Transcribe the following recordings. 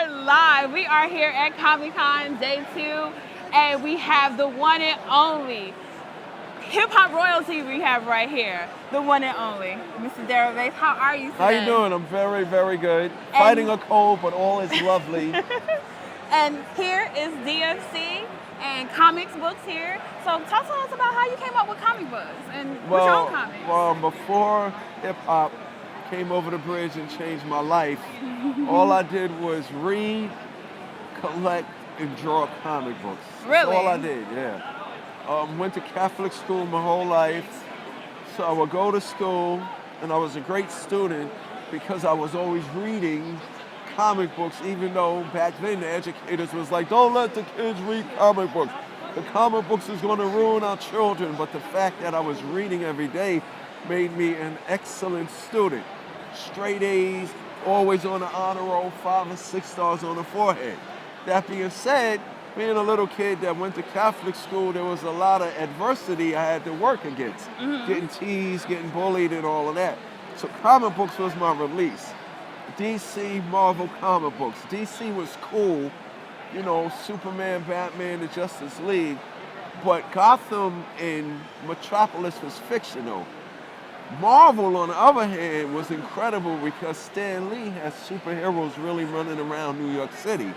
it live. We are here at Comic-Con Day 2, and we have the one and only hip-hop royalty we have right here. The one and only, Mr. Darryl McDaniels. How are you today? How you doing? I'm very, very good. Fighting a cold, but all is lovely. And here is DFC and comics books here. So talk to us about how you came up with comic books and with your own comics. Well, before hip-hop came over the bridge and changed my life, all I did was read, collect, and draw comic books. Really? That's all I did, yeah. Went to Catholic school my whole life. So I would go to school, and I was a great student because I was always reading comic books, even though back then the educators was like, don't let the kids read comic books. The comic books is going to ruin our children. But the fact that I was reading every day made me an excellent student. Straight A's, always on the honor roll, 5 and 6 stars on the forehead. That being said, being a little kid that went to Catholic school, there was a lot of adversity I had to work against. Getting teased, getting bullied, and all of that. So comic books was my release. DC, Marvel comic books. DC was cool, you know, Superman, Batman, the Justice League. But Gotham and Metropolis was fictional. Marvel, on the other hand, was incredible because Stan Lee has superheroes really running around New York City.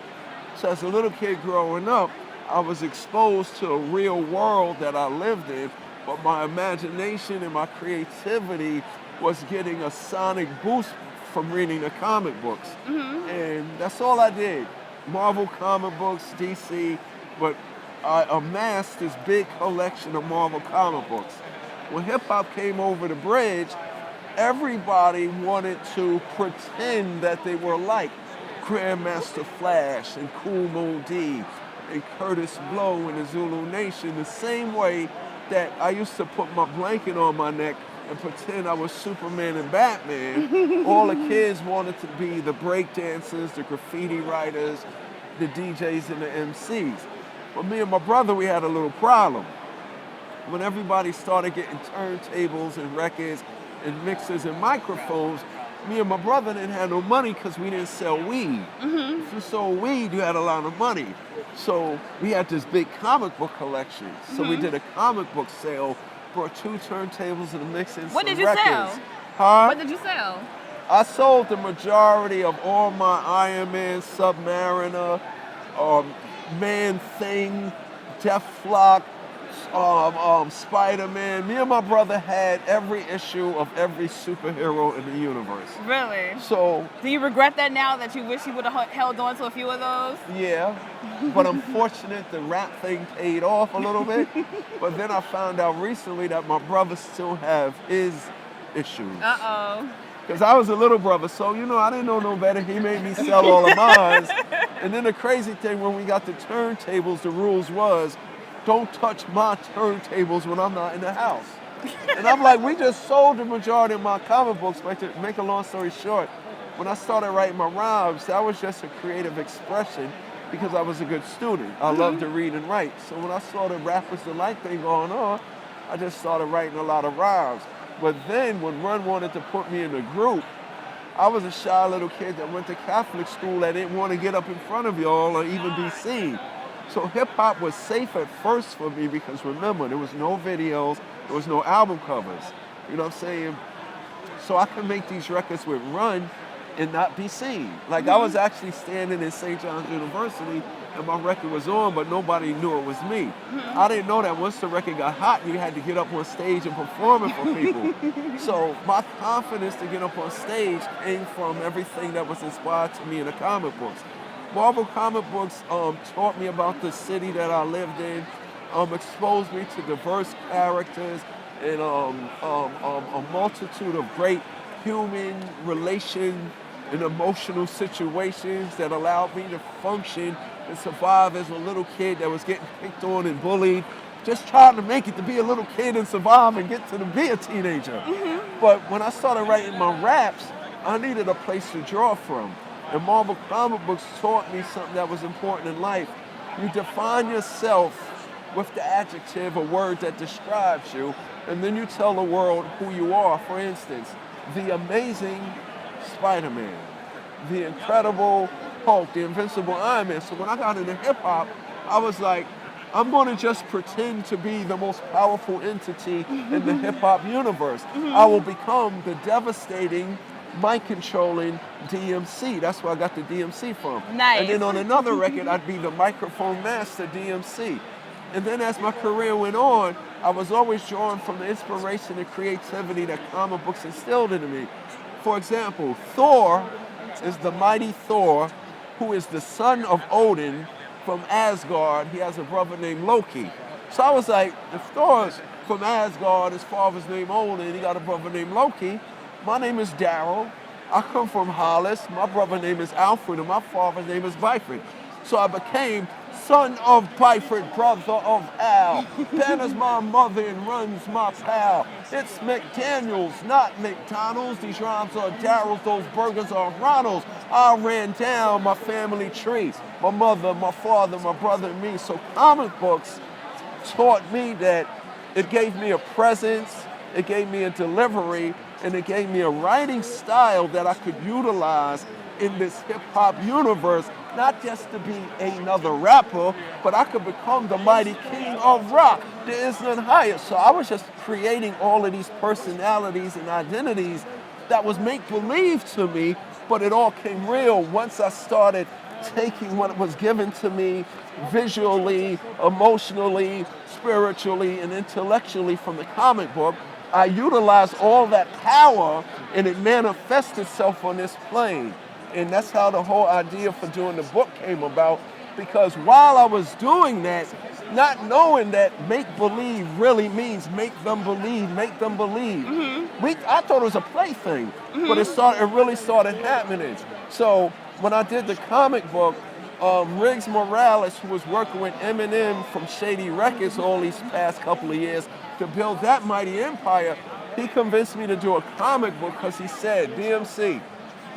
So as a little kid growing up, I was exposed to a real world that I lived in, but my imagination and my creativity was getting a sonic boost from reading the comic books. And that's all I did. Marvel comic books, DC, but I amassed this big collection of Marvel comic books. When hip-hop came over the bridge, everybody wanted to pretend that they were like Grandmaster Flash and Cool Moon D and Curtis Blow in the Zulu Nation, the same way that I used to put my blanket on my neck and pretend I was Superman and Batman. All the kids wanted to be the break dancers, the graffiti writers, the DJs, and the MCs. But me and my brother, we had a little problem. When everybody started getting turntables and records and mixers and microphones, me and my brother didn't have no money because we didn't sell weed. If you sold weed, you had a lot of money. So we had this big comic book collection. So we did a comic book sale, brought 2 turntables and a mixer and What some did you records. sell? Huh? What did you sell? I sold the majority of all my Iron Man, Submariner, Man Thing, Deathlock, Spider-Man. Me and my brother had every issue of every superhero in the universe. Really? So, Do you regret that now that you wish you would have held on to a few of those? yeah, but I'm fortunate the rap thing paid off a little bit. But then I found out recently that my brother still have his issues. Uh-oh. Because I was a little brother, so, you know, I didn't know no better. He made me sell all of mine. And then the crazy thing, when we got the turntables, the rules was, don't touch my turntables when I'm not in the house. And I'm like, we just sold the majority of my comic books. But to make a long story short, when I started writing my rhymes, that was just a creative expression because I was a good student. I loved to read and write. So when I saw the Rappers Delight thing going on, I just started writing a lot of rhymes. But then when Run wanted to put me in a group, I was a shy little kid that went to Catholic school that didn't want to get up in front of y'all or even be seen. So hip-hop was safe at first for me because, remember, there was no videos, there was no album covers. You know what I'm saying? So I could make these records with Run and not be seen. Like, I was actually standing in St. John's University and my record was on, but nobody knew it was me. I didn't know that once the record got hot, you had to get up on stage and perform it for people. So my confidence to get up on stage came from everything that was inspired to me in the comic books. Marvel comic books taught me about the city that I lived in, exposed me to diverse characters and a multitude of great human relation and emotional situations that allowed me to function and survive as a little kid that was getting picked on and bullied, just trying to make it to be a little kid and survive and get to be a teenager. But when I started writing my raps, I needed a place to draw from. And Marvel comic books taught me something that was important in life. You define yourself with the adjective or word that describes you, and then you tell the world who you are. For instance, the amazing Spider-Man, the incredible Hulk, the Invincible Iron Man. So when I got into hip hop, I was like, I'm going to just pretend to be the most powerful entity in the hip hop universe. I will become the devastating, mic controlling DMC. That's where I got the DMC from. Nice. And then on another record, I'd be the microphone master DMC. And then as my career went on, I was always drawn from the inspiration and creativity that comic books instilled into me. For example, Thor is the mighty Thor, who is the son of Odin from Asgard. He has a brother named Loki. So I was like, if Thor's from Asgard, his father's named Odin, he got a brother named Loki. My name is Darryl. I come from Hollis. My brother's name is Alfred, and my father's name is Byford. So I became son of Byford, brother of Al. Banner's my mother and runs my pal. It's McDaniels, not McDonald's. These rhymes are Darryl's, those burgers are Ronald's. I ran down my family tree. My mother, my father, my brother, and me. So comic books taught me that it gave me a presence, it gave me a delivery, and it gave me a writing style that I could utilize in this hip-hop universe, not just to be another rapper, but I could become the mighty king of rock. There is none higher. So I was just creating all of these personalities and identities that was make-believe to me, but it all came real once I started taking what was given to me visually, emotionally, spiritually, and intellectually from the comic book. I utilized all that power, and it manifests itself on this plane. And that's how the whole idea for doing the book came about, because while I was doing that, not knowing that make-believe really means make them believe, make them believe. I thought it was a plaything, but it really started happening. So when I did the comic book, Riggs Morales, who was working with Eminem from Shady Records all these past couple of years to build that mighty empire, he convinced me to do a comic book because he said, DMC,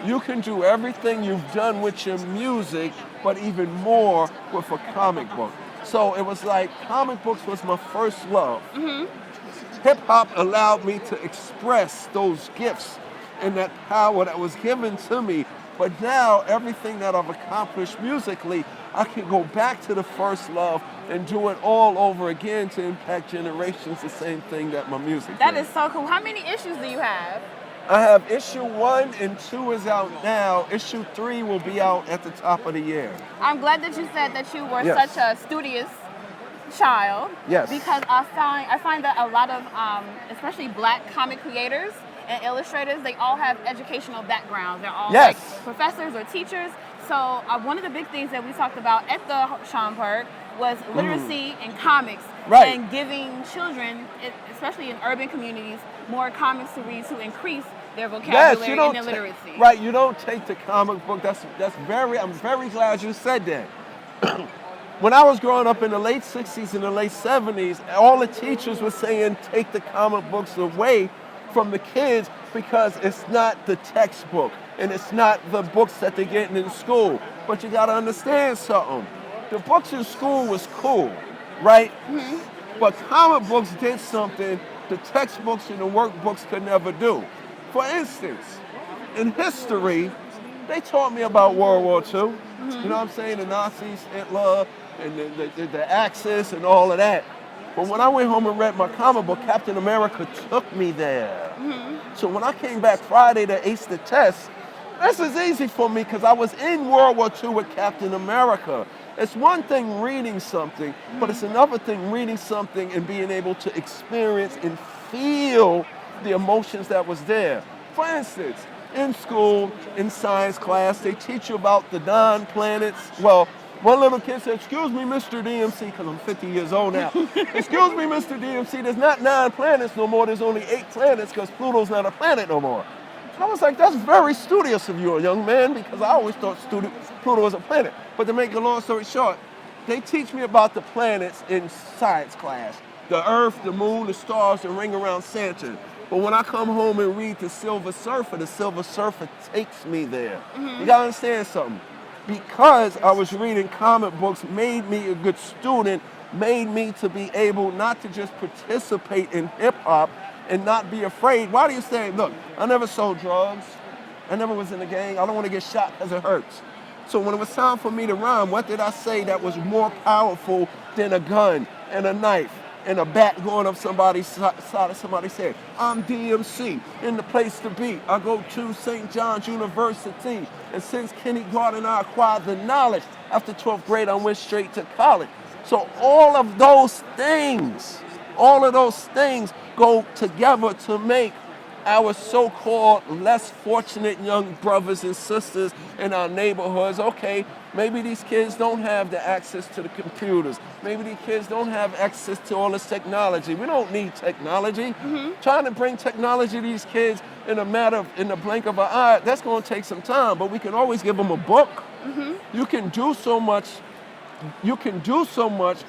you can do everything you've done with your music, but even more with a comic book. So it was like comic books was my first love. Hip hop allowed me to express those gifts and that power that was given to me. But now everything that I've accomplished musically, I can go back to the first love and do it all over again to impact generations, the same thing that my music That did. is so cool. How many issues do you have? I have issue 1 and 2 is out now. Issue 3 will be out at the top of the year. I'm glad that you said that you were Yes. such a studious child. Yes. Because I find that a lot of, especially black comic creators and illustrators, they all have educational backgrounds. They're all Yes. like professors or teachers. So one of the big things that we talked about at the Schomburg was literacy in comics. Right. And giving children, especially in urban communities, more comics to read to increase their vocabulary and their literacy. Right, you don't take the comic book. I'm very glad you said that. When I was growing up in the late 60s and the late 70s, all the teachers were saying take the comic books away from the kids because it's not the textbook and it's not the books that they're getting in school. But you gotta understand something. The books in school was cool, right? But comic books did something the textbooks and the workbooks could never do. For instance, in history, they taught me about World War II. You know what I'm saying? The Nazis, Hitler, and the Axis and all of that. But when I went home and read my comic book, Captain America took me there. So when I came back Friday to ace the test, this is easy for me because I was in World War II with Captain America. It's one thing reading something, but it's another thing reading something and being able to experience and feel the emotions that was there. For instance, in school, in science class, they teach you about the non-planets. Well, one little kid said, excuse me, Mr. DMC, because I'm 50 years old now. Excuse me, Mr. DMC, there's not 9 planets no more, there's only 8 planets because Pluto's not a planet no more. I was like, that's very studious of you, young man, because I always thought Pluto was a planet. But to make a long story short, they teach me about the planets in science class. The Earth, the Moon, the stars, the ring around Saturn. But when I come home and read the Silver Surfer takes me there. You gotta understand something. Because I was reading comic books made me a good student, made me to be able not to just participate in hip hop and not be afraid. Why do you say, look, I never sold drugs. I never was in a gang. I don't want to get shot because it hurts. So when it was time for me to rhyme, what did I say that was more powerful than a gun and a knife and a bat going up somebody's side of somebody's head? I'm DMC, in the place to be. I go to St. John's University, and since kindergarten I acquired the knowledge. After 12th grade, I went straight to college. So all of those things go together to make our so-called less fortunate young brothers and sisters in our neighborhoods. Okay, maybe these kids don't have the access to the computers. Maybe these kids don't have access to all this technology. We don't need technology. Trying to bring technology to these kids in the blink of an eye, that's going to take some time, but we can always give them a book. You can do so much. You can do so much.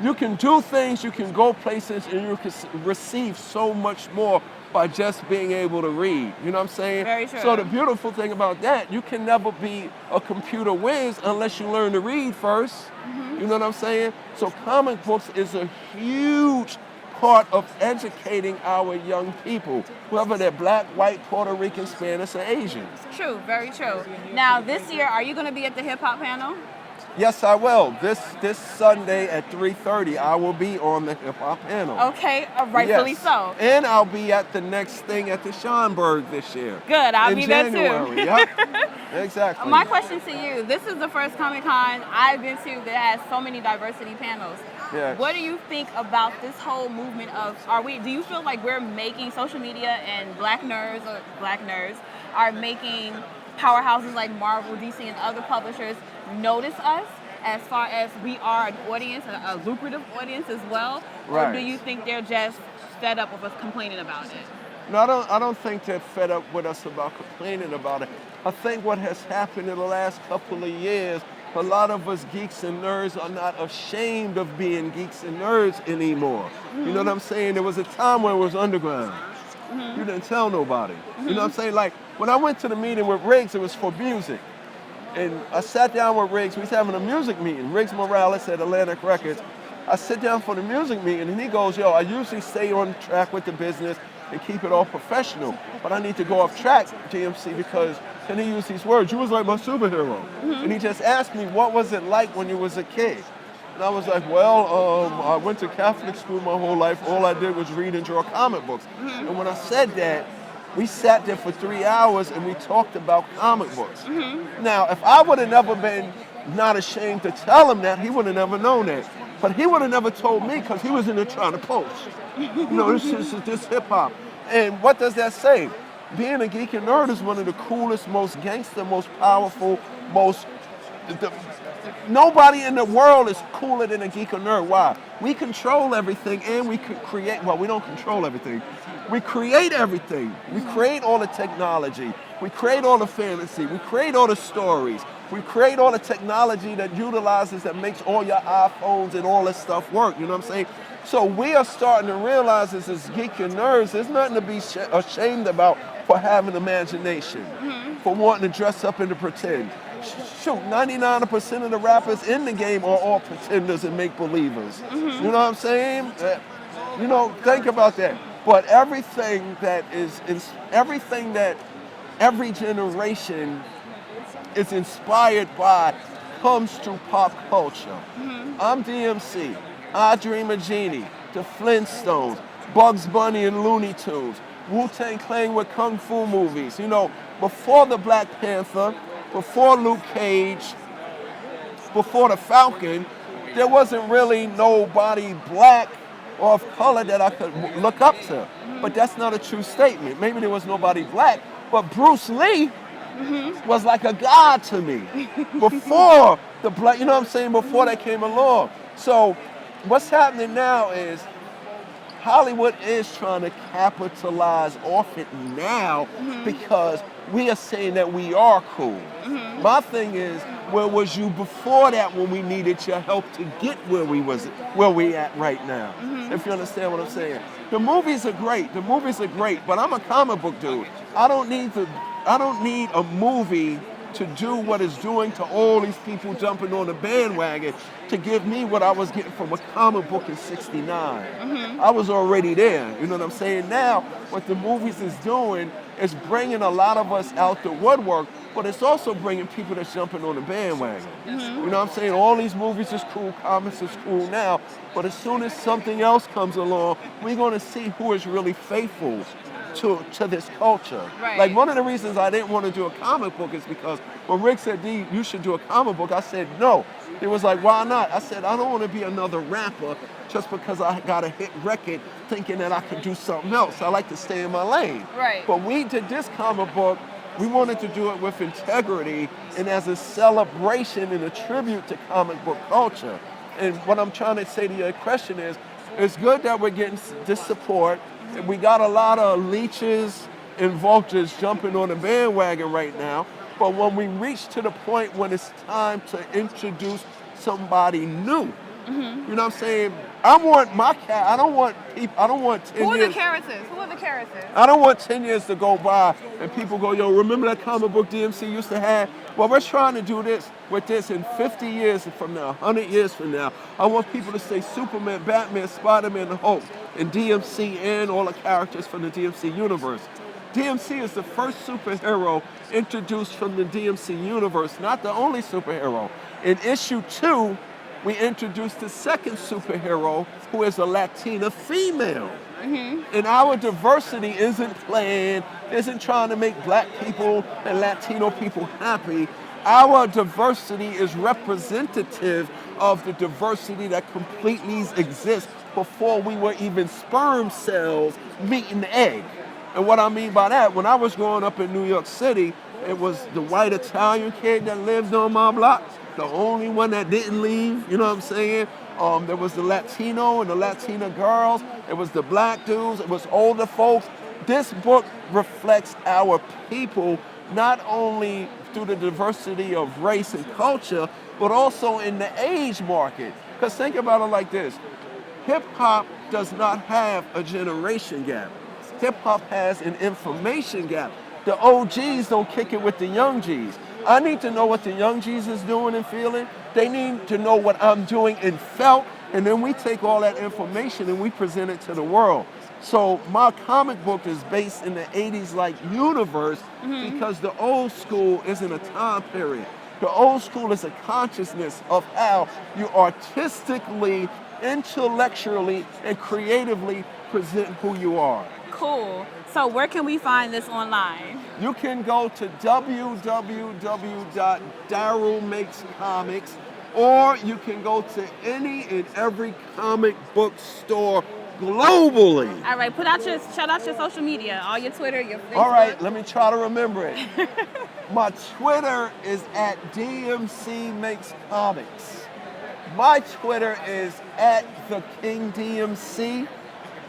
You can do things, you can go places, and you can receive so much more by just being able to read. You know what I'm saying? Very true. So the beautiful thing about that, you can never be a computer whiz unless you learn to read first. You know what I'm saying? So comic books is a huge part of educating our young people, whether they're black, white, Puerto Rican, Spanish, or Asian. True, very true. Now, this year, are you going to be at the hip hop panel? Yes, I will. This Sunday at 3:30, I will be on the hip hop panel. Okay, rightfully Yes. so. And I'll be at the next thing at the Schomburg this year. Good, I'll in be there January. too. Yep. Exactly. My question to you, this is the first Comic-Con I've been to that has so many diversity panels. Yes. What do you think about this whole movement of, do you feel like we're making social media and black nerds are making powerhouses like Marvel, DC, and other publishers notice us as far as we are an audience, a lucrative audience as well? Right. Or do you think they're just fed up with us complaining about it? No, I don't think they're fed up with us about complaining about it. I think what has happened in the last couple of years, a lot of us geeks and nerds are not ashamed of being geeks and nerds anymore. You know what I'm saying? There was a time when it was underground. You didn't tell nobody. You know what I'm saying? Like, when I went to the meeting with Riggs, it was for music. And I sat down with Riggs. We was having a music meeting. Riggs Morales at Atlantic Records. I sit down for the music meeting, and he goes, yo, I usually stay on track with the business and keep it all professional, but I need to go off track, GMC, because, and he used these words, you was like my superhero. And he just asked me, what was it like when you was a kid? And I was like, well, I went to Catholic school my whole life. All I did was read and draw comic books. And when I said that, we sat there for 3 hours and we talked about comic books. Now, if I would have never been not ashamed to tell him that, he would have never known that. But he would have never told me because he was in there trying to post. You know, this is just hip hop. And what does that say? Being a geek and nerd is one of the coolest, most gangster, most powerful, nobody in the world is cooler than a geek or nerd. Why? We control everything and we can create, well, we don't control everything. We create everything. We create all the technology. We create all the fantasy. We create all the stories. We create all the technology that utilizes, that makes all your iPhones and all this stuff work. You know what I'm saying? So we are starting to realize as geek and nerds, there's nothing to be ashamed about for having imagination, for wanting to dress up and to pretend. Shoot, 99% of the rappers in the game are all pretenders and make-believers. You know what I'm saying? You know, think about that. But everything that every generation is inspired by comes through pop culture. I'm DMC, I Dream a Genie, the Flintstones, Bugs Bunny and Looney Tunes, Wu-Tang Clan with Kung Fu movies. You know, before the Black Panther, before Luke Cage, before the Falcon, there wasn't really nobody black or of color that I could look up to. But that's not a true statement. Maybe there was nobody black, but Bruce Lee was like a god to me before the black, you know what I'm saying, before that came along. So what's happening now is Hollywood is trying to capitalize off it now because we are saying that we are cool. My thing is, where was you before that when we needed your help to get where we at right now? If you understand what I'm saying. The movies are great, but I'm a comic book dude. I don't need a movie to do what it's doing to all these people jumping on the bandwagon to give me what I was getting from a comic book in '69. I was already there, you know what I'm saying? Now, what the movies is doing is bringing a lot of us out the woodwork but it's also bringing people that's jumping on the bandwagon. You know what I'm saying? All these movies is cool, comics is cool now, but as soon as something else comes along, we're going to see who is really faithful to this culture. Right. Like, one of the reasons I didn't want to do a comic book is because when Rick said, D, you should do a comic book, I said no. He was like, why not? I said, I don't want to be another rapper just because I got a hit record thinking that I could do something else. I like to stay in my lane. Right. But we did this comic book, we wanted to do it with integrity and as a celebration and a tribute to comic book culture. And what I'm trying to say to your question is, it's good that we're getting this support. We got a lot of leeches and vultures jumping on the bandwagon right now. But when we reach to the point when it's time to introduce somebody new, you know what I'm saying? I want my cat. I don't want people. I don't want 10 Who are years. the characters? Who are the characters? I don't want 10 years to go by and people go, yo, remember that comic book DMC used to have? Well, we're trying to do this with this in 50 years from now, 100 years from now. I want people to say Superman, Batman, Spider-Man, and Hulk, and DMC and all the characters from the DMC universe. DMC is the first superhero introduced from the DMC universe, not the only superhero. In issue 2, we introduced the second superhero, who is a Latina female. And our diversity isn't planned, isn't trying to make black people and Latino people happy. Our diversity is representative of the diversity that completely exists before we were even sperm cells meeting the egg. And what I mean by that, when I was growing up in New York City, it was the white Italian kid that lived on my block, the only one that didn't leave, you know what I'm saying? There was the Latino and the Latina girls, it was the black dudes, it was older folks. This book reflects our people, not only through the diversity of race and culture, but also in the age market. Because think about it like this, hip hop does not have a generation gap. Hip hop has an information gap. The OGs don't kick it with the young Gs. I need to know what the young G's is doing and feeling. They need to know what I'm doing and felt, and then we take all that information and we present it to the world. So my comic book is based in the 80s like universe because the old school isn't a time period. The old school is a consciousness of how you artistically, intellectually, and creatively present who you are. Cool. So where can we find this online? You can go to www.darrylmakescomics, or you can go to any and every comic book store globally. All right, shout out your social media, all your Twitter, your Facebook. All right, let me try to remember it. My Twitter is at DMC Makes Comics. My Twitter is at the King DMC.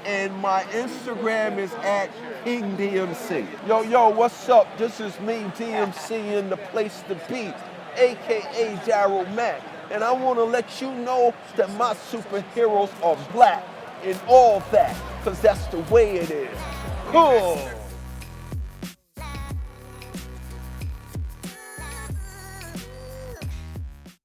And my Instagram is at King DMC. Yo, what's up? This is me, DMC, in the place to be, AKA Darryl Mack. And I want to let you know that my superheroes are black and all that, because that's the way it is. Cool.